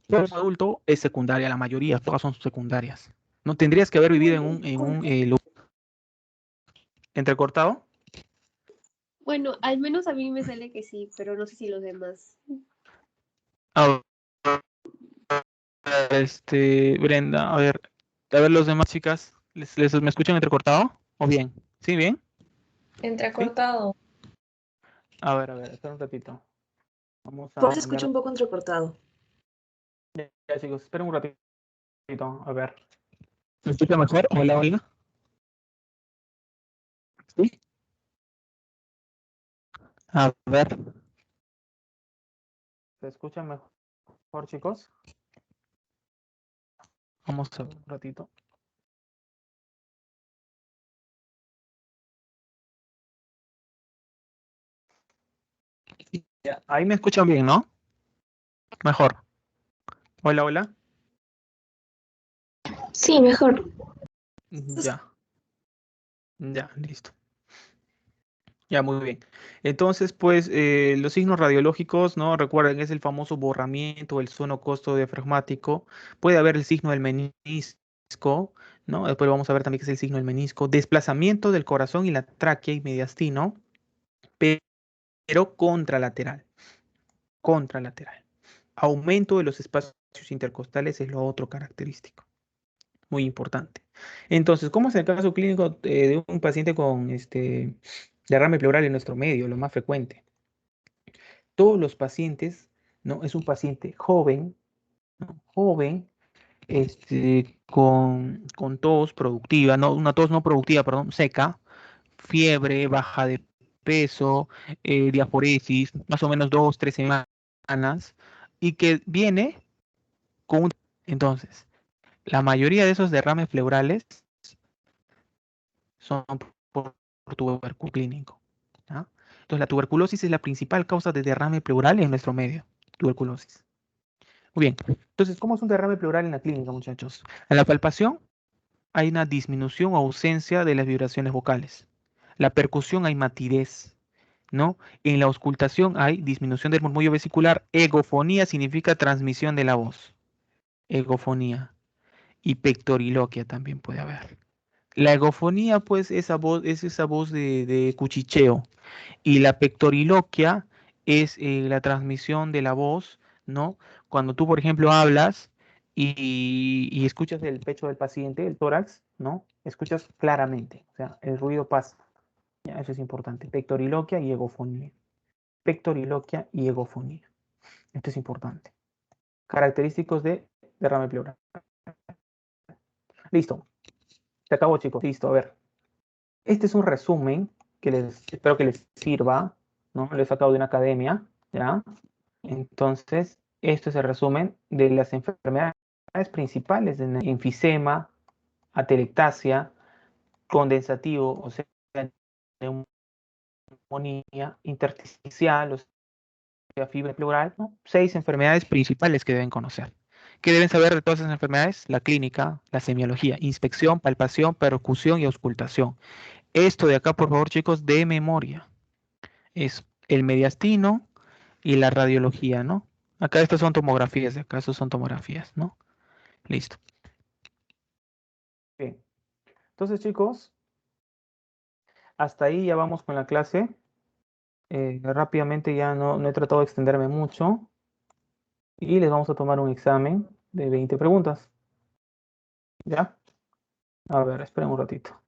Todo adulto es secundaria, la mayoría, todas son secundarias. ¿No tendrías que haber vivido en un lugar entrecortado? Bueno, al menos a mí me sale que sí, pero no sé si los demás. A ver, Brenda, a ver los demás chicas, ¿me escuchan entrecortado? ¿O bien? ¿Sí, bien? ¿Sí? Entrecortado. A ver, espera un ratito. Vamos Por a se escucha cambiar. un poco entrecortado. Ya, chicos, esperen un ratito. A ver. ¿Me escucha mejor? Hola, hola. ¿Sí? A ver. ¿Se escucha mejor, chicos? Vamos a ver un ratito. Ya, ahí me escuchan bien, ¿no? Mejor. Hola, hola. Sí, mejor. Ya, ya, listo. Ya, muy bien. Entonces, pues, los signos radiológicos, ¿no? Recuerden, es el famoso borramiento, el costo diafragmático. Puede haber el signo del menisco, ¿no? Después vamos a ver también qué es el signo del menisco. Desplazamiento del corazón y la tráquea y mediastino, pero contralateral, contralateral. Aumento de los espacios intercostales es lo otro característico, muy importante. Entonces, ¿cómo es el caso clínico de un paciente con derrame pleural en nuestro medio, lo más frecuente? Todos los pacientes, ¿no? Es un paciente joven, ¿no? Joven, con tos productiva, no, una tos no productiva, perdón, seca, fiebre, baja de peso, diaforesis, más o menos 2, 3 semanas, y que viene con un... Entonces, la mayoría de esos derrames pleurales son por tuberculino clínico, ¿ya? Entonces, la tuberculosis es la principal causa de derrame pleural en nuestro medio, tuberculosis. Muy bien. Entonces, ¿cómo es un derrame pleural en la clínica, muchachos? En la palpación hay una disminución o ausencia de las vibraciones vocales. La percusión hay matidez, ¿no? En la auscultación hay disminución del murmullo vesicular. Egofonía significa transmisión de la voz. Egofonía. Y pectoriloquia también puede haber. La egofonía, pues, es esa voz de cuchicheo. Y la pectoriloquia es la transmisión de la voz, ¿no? Cuando tú, por ejemplo, hablas y escuchas el pecho del paciente, el tórax, ¿no? Escuchas claramente, o sea, el ruido pasa. Ya, eso es importante. Pectoriloquia y egofonía. Pectoriloquia y egofonía. Esto es importante. Característicos de derrame pleural. Listo. Se acabó, chicos. Listo, a ver. Este es un resumen que espero que les sirva, ¿no? Lo he sacado de una academia, ¿ya? Entonces, esto es el resumen de las enfermedades principales de enfisema, atelectasia, condensativo, o sea, neumonía, intersticial, o sea, fiebre pleural, ¿no? 6 enfermedades principales que deben conocer. ¿Qué deben saber de todas esas enfermedades? La clínica, la semiología, inspección, palpación, percusión y auscultación. Esto de acá, por favor, chicos, de memoria. Es el mediastino y la radiología, ¿no? Acá estas son tomografías, de acá estos son tomografías, ¿no? Listo. Bien. Entonces, chicos, hasta ahí ya vamos con la clase. Rápidamente ya no he tratado de extenderme mucho. Y les vamos a tomar un examen de 20 preguntas. ¿Ya? A ver, esperen un ratito.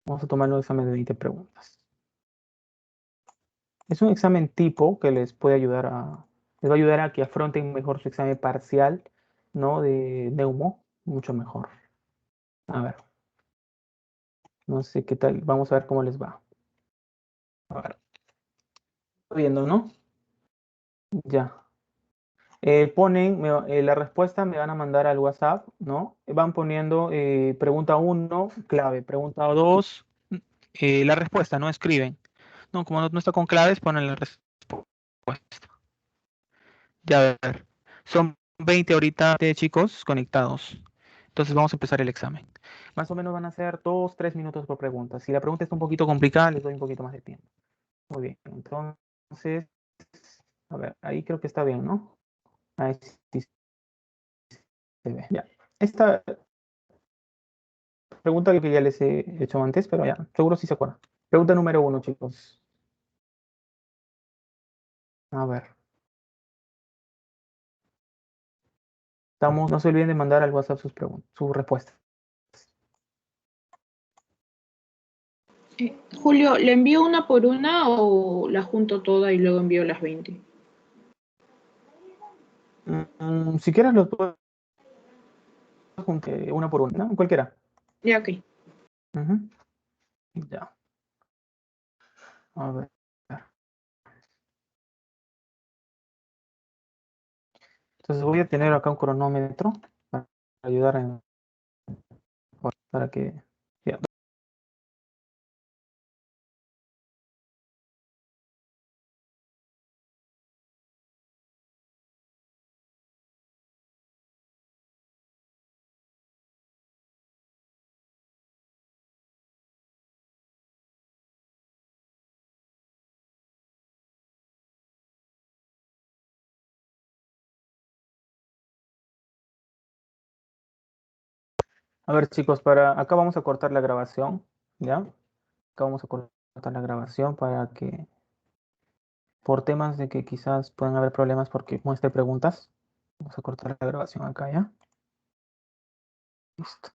Vamos a tomar un examen de 20 preguntas. Es un examen tipo que les puede ayudar les va a ayudar a que afronten mejor su examen parcial, ¿no? De neumo, mucho mejor. A ver, no sé qué tal, vamos a ver cómo les va. A ver, estoy viendo, ¿no? Ya. La respuesta, me van a mandar al WhatsApp, ¿no? Van poniendo pregunta 1, clave, pregunta 2, la respuesta, no escriben. No, como no está con claves, ponen la respuesta. Ya, a ver. Son 20 ahorita, chicos, conectados. Entonces vamos a empezar el examen. Más o menos van a ser 2, 3 minutos por pregunta. Si la pregunta está un poquito complicada, les doy un poquito más de tiempo. Muy bien, entonces, a ver, ahí creo que está bien, ¿no? Ahí sí se ve. Ya. Esta pregunta que ya les he hecho antes, pero ya, seguro sí se acuerdan. Pregunta número 1, chicos. A ver. No se olviden de mandar al WhatsApp sus respuestas. Julio, ¿le envío una por una o la junto toda y luego envío las 20? Si quieres, los puedo juntar una por una, ¿no? Cualquiera. Ya, ok. Ujú. Ya. A ver. Entonces voy a tener acá un cronómetro para ayudar para que... ya. A ver, chicos, acá vamos a cortar la grabación, ¿ya? Acá vamos a cortar la grabación para que, por temas de que quizás puedan haber problemas porque muestre preguntas, vamos a cortar la grabación acá, ¿ya? Listo.